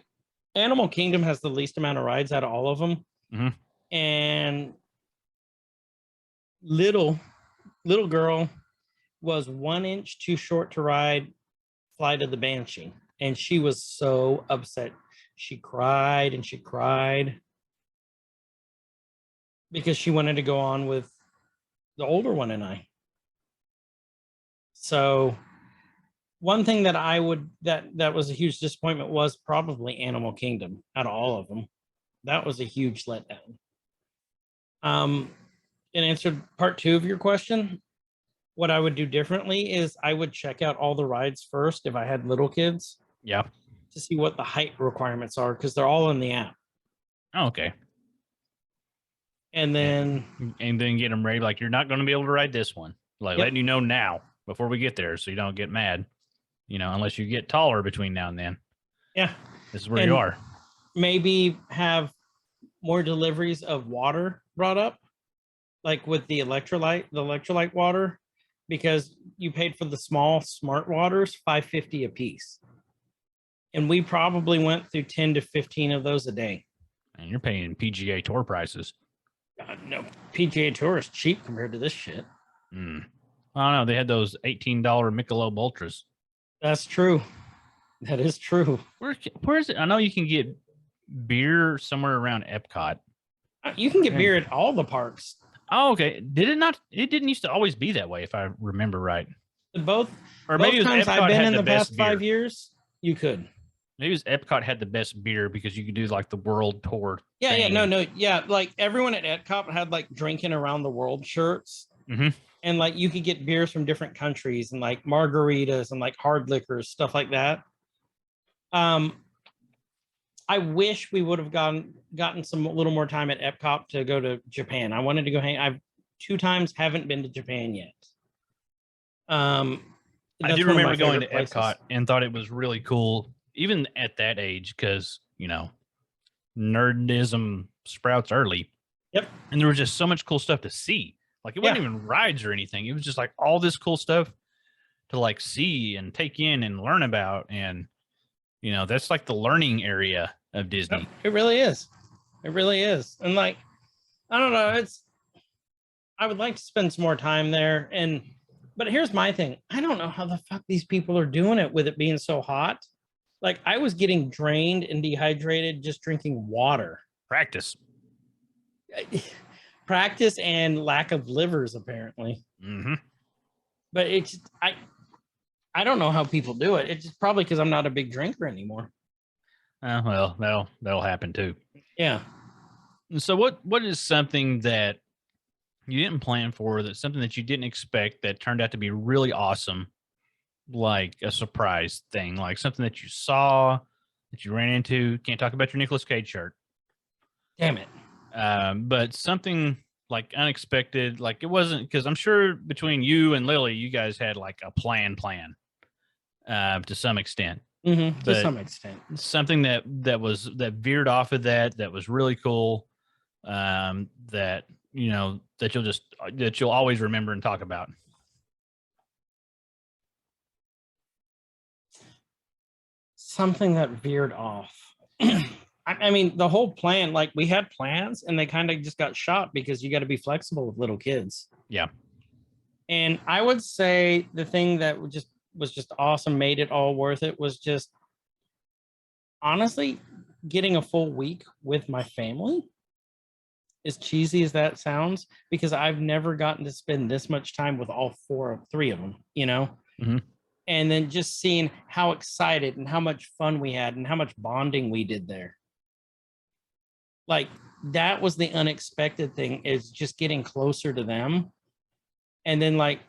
Animal Kingdom has the least amount of rides out of all of them, and little girl was 1 inch too short to ride Flight of the Banshee, and she was so upset. She cried and she cried because she wanted to go on with the older one and I. So one thing that that was a huge disappointment was probably Animal Kingdom out of all of them. That was a huge letdown. In answer to part 2 of your question, what I would do differently is I would check out all the rides first if I had little kids. Yeah. To see what the height requirements are, because they're all in the app. Oh, okay. And then get them ready. Like, you're not going to be able to ride this one. Like, letting you know now before we get there, so you don't get mad. You know, unless you get taller between now and then. Yeah, this is where you are. Maybe have more deliveries of water brought up, like with the electrolyte water, because you paid for the small smart waters, $5.50 a piece, and we probably went through 10 to 15 of those a day. And you're paying PGA Tour prices. No, PGA Tour is cheap compared to this shit. I don't know. They had those $18 Michelob Ultras. That's true. That is true. Where is it? I know you can get beer somewhere around Epcot. You can get beer at all the parks. Oh, okay. Did it not? It didn't used to always be that way, if I remember right. Both times I've been in the past 5 years, you could. Maybe it was Epcot had the best beer because you could do like the world tour. Yeah. Like everyone at Epcot had like drinking around the world shirts. And like you could get beers from different countries and like margaritas and like hard liquors, stuff like that. I wish we would have gotten some little more time at Epcot to go to Japan. I wanted to go hang. I've 2 times haven't been to Japan yet. I do remember going to Epcot and thought it was really cool, even at that age, because, you know, nerdism sprouts early. Yep. And there was just so much cool stuff to see. Like, it wasn't even rides or anything. It was just like all this cool stuff to like see and take in and learn about. And, you know, that's like the learning area of Disney. Yep, it really is. It really is. And like, I don't know, I would like to spend some more time there. But here's my thing. I don't know how the fuck these people are doing it with it being so hot. Like, I was getting drained and dehydrated just drinking water. Practice And lack of livers, apparently. But I don't know how people do it. It's probably because I'm not a big drinker anymore. Well, that'll happen too. Yeah. So what is something that you didn't plan for, that's something that you didn't expect that turned out to be really awesome, like a surprise thing, like something that you saw, that you ran into? Can't talk about your Nicolas Cage shirt. Damn it. But something like unexpected, like it wasn't, because I'm sure between you and Lily, you guys had like a plan to some extent. To some extent. Something that veered off of that was really cool, that, you know, that you'll always remember and talk about. Something that veered off. I mean, the whole plan, like we had plans and they kind of just got shot because you got to be flexible with little kids. Yeah. And I would say the thing that was just awesome, made it all worth it, was just honestly getting a full week with my family. As cheesy as that sounds, because I've never gotten to spend this much time with all three of them, you know? Mhm. And then just seeing how excited and how much fun we had and how much bonding we did there. Like that was the unexpected thing, is just getting closer to them. And then like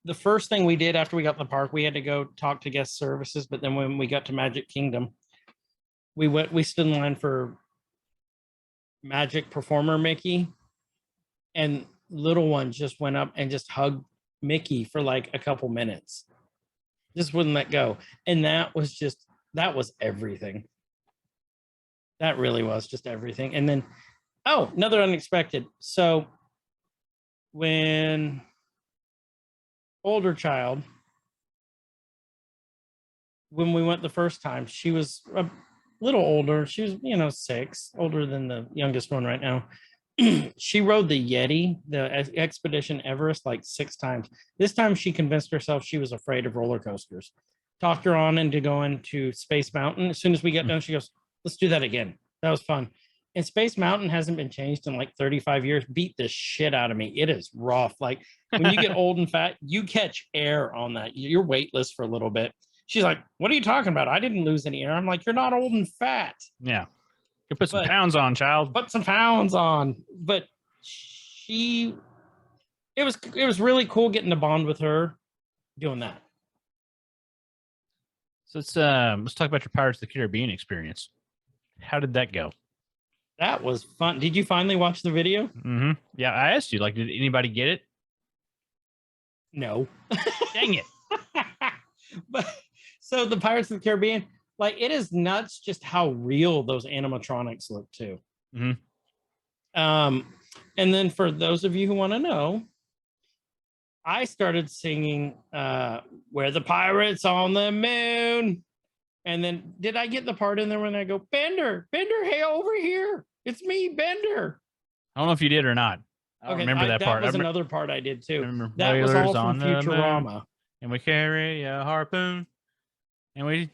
the first thing we did after we got to the park, we had to go talk to guest services. But then when we got to Magic Kingdom, we stood in line for Magic Performer Mickey, and little one just went up and just hugged Mickey for like a couple minutes. Just wouldn't let go. And that was everything. That really was just everything. And then, oh, another unexpected. So when older child, when we went the first time, she was a little older. She was, 6, older than the youngest one right now. She rode the Yeti, the Expedition Everest, like 6 times. This time she convinced herself she was afraid of roller coasters. Talked her on into going to Space Mountain. As soon as we got done, she goes, let's do that again. That was fun. And Space Mountain hasn't been changed in like 35 years. Beat the shit out of me. It is rough. Like when you get old and fat, you catch air on that. You're weightless for a little bit. She's like, what are you talking about? I didn't lose any air. I'm like, you're not old and fat. Yeah. You put some pounds on, child. Put some pounds on. But it was really cool getting to bond with her doing that. So let's talk about your Pirates of the Caribbean experience. How did that go? That was fun. Did you finally watch the video? Mm-hmm. Yeah, I asked you, like, did anybody get it? No. Dang it. But so the Pirates of the Caribbean, like, it is nuts just how real those animatronics look too. Mm-hmm. And then for those of you who want to know, I started singing "We're the Pirates on the Moon." And then did I get the part in there when I go, Bender, hey, over here. It's me, Bender. I don't know if you did or not. I don't remember that part. That was another part I did too. Remember That was all on from Futurama. And we carry a harpoon. And we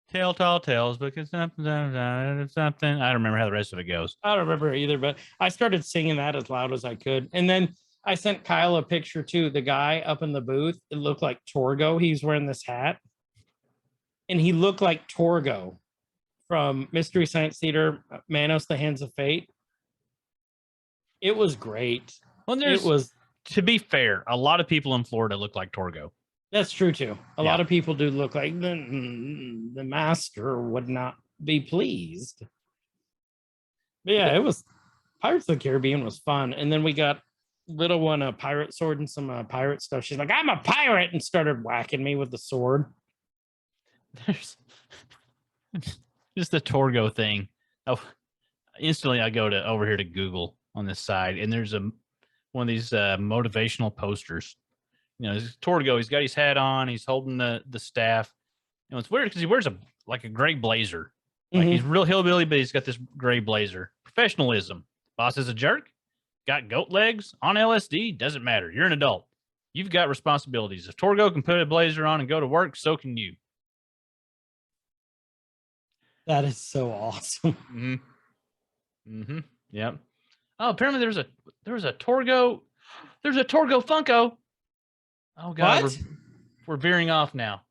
tell tall tales because something. I don't remember how the rest of it goes. I don't remember either, but I started singing that as loud as I could. And then I sent Kyle a picture too. The guy up in the booth, it looked like Torgo. He's wearing this hat. And he looked like Torgo from Mystery Science Theater, Manos, the Hands of Fate. It was great. Well, to be fair, a lot of people in Florida look like Torgo. That's true too. A lot of people do look like the master would not be pleased. But yeah, it was Pirates of the Caribbean was fun. And then we got little one a pirate sword and some pirate stuff. She's like, I'm a pirate, and started whacking me with the sword. There's just the Torgo thing. Oh, instantly I go over here to Google on this side, and there's one of these motivational posters. It's Torgo. He's got his hat on. He's holding the staff. It's weird because he wears a gray blazer. Like he's real hillbilly, but he's got this gray blazer. Professionalism. Boss is a jerk. Got goat legs on LSD. Doesn't matter. You're an adult. You've got responsibilities. If Torgo can put a blazer on and go to work, so can you. That is so awesome. Mm-hmm. Mm-hmm. Yep. Oh, apparently there was a Torgo. There's a Torgo Funko. Oh God, what? We're veering off now.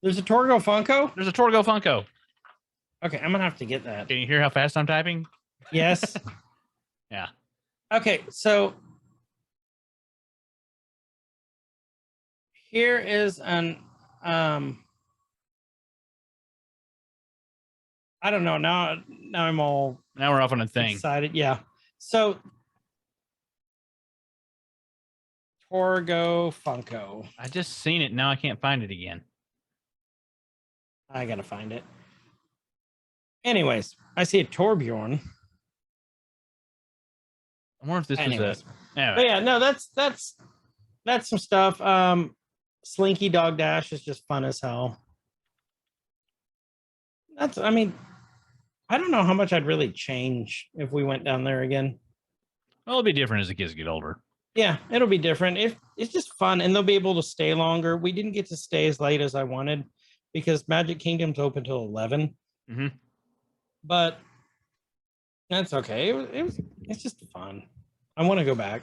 There's a Torgo Funko? There's a Torgo Funko. Okay, I'm gonna have to get that. Can you hear how fast I'm typing? Yes. Yeah. Okay, so here is an I don't know. Now I'm all Now we're off on a thing. excited. Yeah. So Torgo Funko. I just seen it. Now I can't find it again. I gotta find it. Anyways, I see a Torbjorn. I wonder if this was a. Anyway. But yeah, no, that's some stuff. Slinky Dog Dash is just fun as hell. I don't know how much I'd really change if we went down there again. Well, it'll be different as the kids get older. Yeah, it'll be different. If it's just fun, and they'll be able to stay longer. We didn't get to stay as late as I wanted because Magic Kingdom's open till 11. Mm-hmm. But that's okay. It's just fun. I want to go back,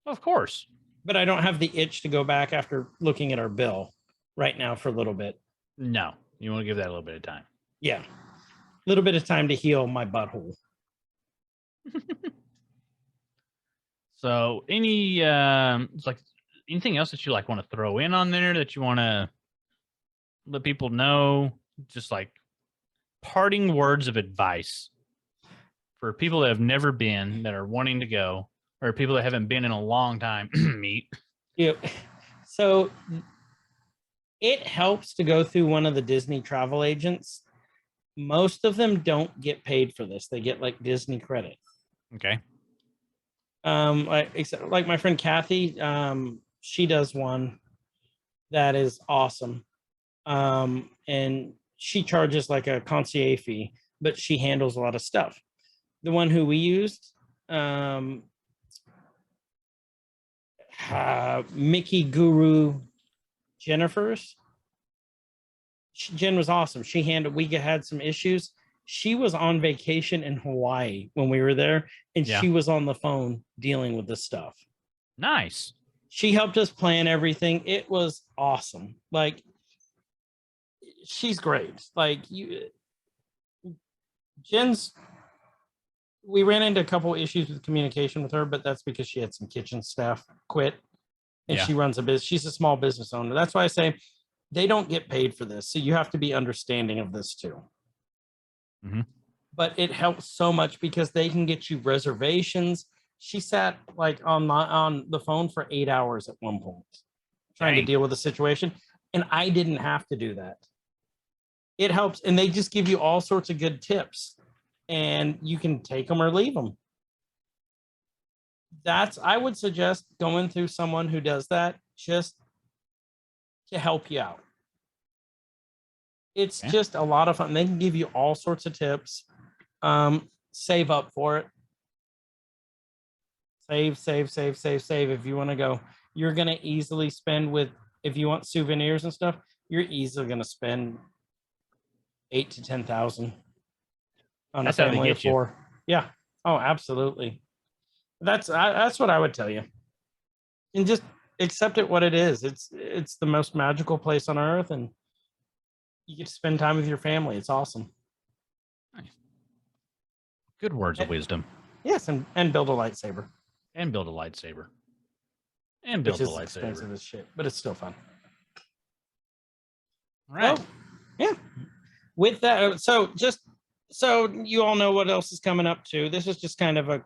Of course. but I don't have the itch to go back after looking at our bill right now for a little bit. No, you want to give that a little bit of time. Yeah, a little bit of time to heal my butthole. So any it's like anything else that you like want to throw in on there that you want to let people know? Just like parting words of advice for people that have never been, that are wanting to go, or people that haven't been in a long time. Meet. Yeah. So it helps to go through one of the Disney travel agents. Most of them don't get paid for this. They get like Disney credit. Okay. Like my friend Kathy, she does one that is awesome. And she charges like a concierge fee, but she handles a lot of stuff. The one who we used, Mickey Guru Jennifer's. Jen was awesome. We had some issues. She was on vacation in Hawaii when we were there, and she was on the phone dealing with this stuff. Nice. She helped us plan everything. It was awesome. Like, she's great. Like, we ran into a couple issues with communication with her, but that's because she had some kitchen staff quit, and she runs a business. She's a small business owner. That's why I say they don't get paid for this. So you have to be understanding of this too. Mm-hmm. But it helps so much because they can get you reservations. She sat like on the phone for 8 hours at one point trying to deal with the situation. And I didn't have to do that. It helps. And they just give you all sorts of good tips, and you can take them or leave them. I would suggest going through someone who does that just to help you out. It's just a lot of fun. They can give you all sorts of tips. Save up for it. Save. If you want to go, you're going to easily spend if you want souvenirs and stuff, you're easily going to spend 8,000 to 10,000 on a family of 4. Yeah. Oh, absolutely. That's what I would tell you. And just accept it what it is. It's the most magical place on earth, and you get to spend time with your family. It's awesome. Nice. Good words of wisdom. Yes, and build a lightsaber. And build a lightsaber. And build a lightsaber. Expensive as shit, but it's still fun. All right. Well, yeah. With that, so you all know what else is coming up too. This is just kind of a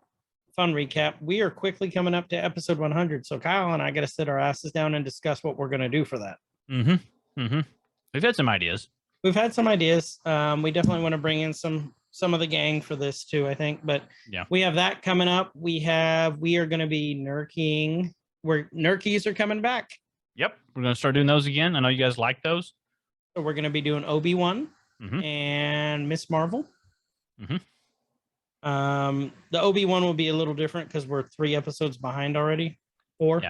fun recap. We are quickly coming up to episode 100. So Kyle and I got to sit our asses down and discuss what we're going to do for that. Mm-hmm. Mm-hmm. We've had some ideas. We've had some ideas. We definitely want to bring in some of the gang for this too, I think. But yeah, we have that coming up. We are going to be nerking. Nerkies are coming back. Yep. We're going to start doing those again. I know you guys like those. So we're going to be doing Obi-Wan and Miss Marvel. Mm-hmm. The Obi-Wan will be a little different because we're 3 episodes behind already. 4.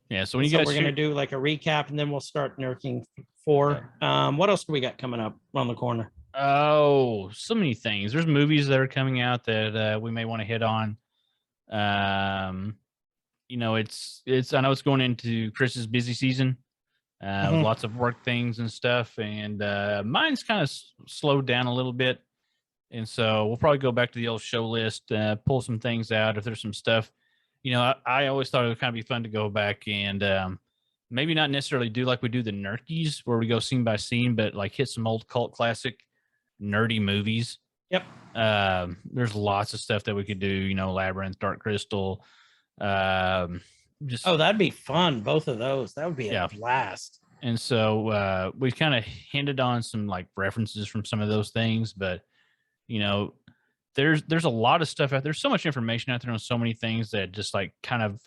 Yeah. So when you guys, we're going to do like a recap, and then we'll start nerking 4. What else do we got coming up around the corner? Oh, so many things. There's movies that are coming out that we may want to hit on. You know, it's I know it's going into Chris's busy season. With lots of work things and stuff, and mine's kind of slowed down a little bit, and so we'll probably go back to the old show list, pull some things out if there's some stuff. You know, I always thought it would kind of be fun to go back and maybe not necessarily do like we do the Nerkies, where we go scene by scene, but like hit some old cult classic nerdy movies. Yep. There's lots of stuff that we could do. You know, Labyrinth, Dark Crystal. That'd be fun. Both of those. That would be a blast. And so we kind of hinted on some like references from some of those things, but you know, there's a lot of stuff out there. There's so much information out there on so many things that just like kind of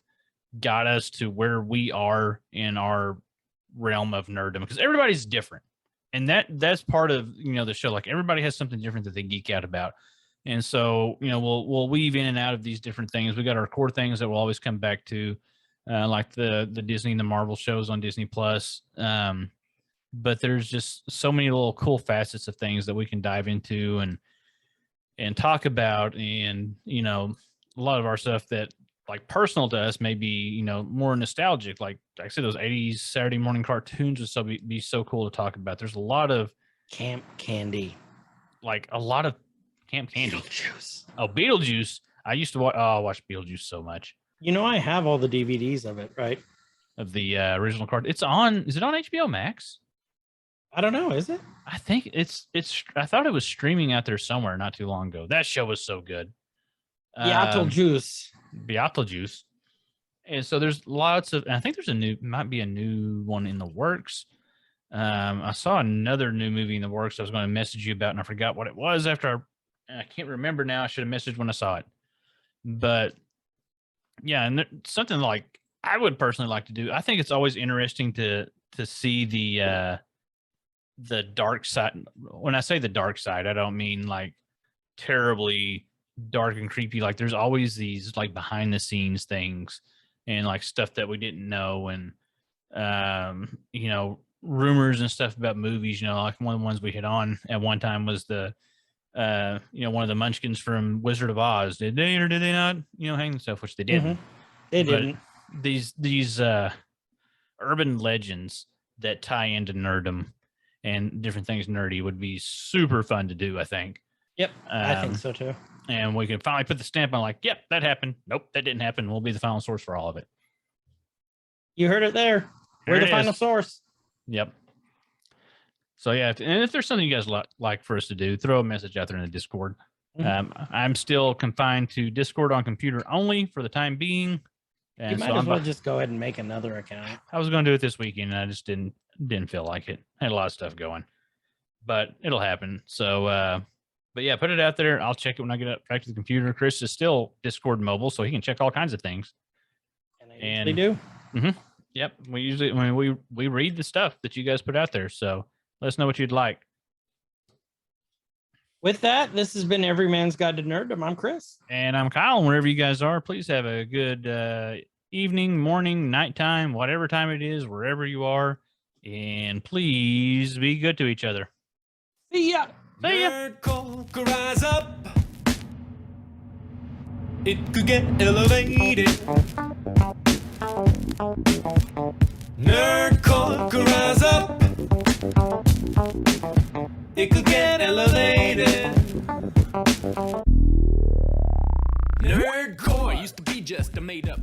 got us to where we are in our realm of nerddom, because everybody's different. and that's part of the show. Like everybody has something different that they geek out about, and so we'll weave in and out of these different things. We got our core things that we'll always come back to, like the Disney and the Marvel shows on Disney Plus. But there's just so many little cool facets of things that we can dive into and talk about, and a lot of our stuff that like personal to us may be more nostalgic. Like I said, those 80s Saturday morning cartoons would be so cool to talk about. There's a lot of Camp Candy, like a lot of Camp Candy. Beetlejuice. Oh, Beetlejuice! I used to watch Beetlejuice so much. I have all the DVDs of it, right? Of the original card. Is it on HBO Max? I don't know. Is it? I think it's. I thought it was streaming out there somewhere not too long ago. That show was so good. Beetlejuice. Beetlejuice. And so there's lots of. I think there's might be a new one in the works. I saw another new movie in the works. I was going to message you about, and I forgot what it was after. I can't remember now. I should have messaged when I saw it. But yeah, and something like I would personally like to do. I think it's always interesting to see the dark side. When I say the dark side, I don't mean like terribly dark and creepy. Like there's always these like behind the scenes things and like stuff that we didn't know, and rumors and stuff about movies. Like one of the ones we hit on at one time was the one of the Munchkins from Wizard of Oz. Did they or did they not hang themselves? Which they didn't. They didn't. These urban legends that tie into nerddom and different things nerdy would be super fun to do, I think. Yep, I think so too. And we can finally put the stamp on like, yep, that happened. Nope, that didn't happen. We'll be the final source for all of it. You heard it there. We're the final source. Yep. So yeah, and if there's something you guys like for us to do, throw a message out there in the Discord. I'm still confined to Discord on computer only for the time being. And you might as well just go ahead and make another account. I was going to do it this weekend, and I just didn't feel like it. I had a lot of stuff going, but it'll happen. So, but yeah, put it out there. I'll check it when I get back to the computer. Chris is still Discord mobile, so he can check all kinds of things. And I usually do. Mm-hmm. Yep. We read the stuff that you guys put out there. So let us know what you'd like. With that, this has been Every Man's Guide to Nerddom. I'm Chris. And I'm Kyle. And wherever you guys are, please have a good evening, morning, nighttime, whatever time it is, wherever you are. And please be good to each other. See ya. See ya. Nerd Corker, rise up. It could get elevated. Nerd Corker, rise up. It could get elevated. Nerdcore used to be just a made up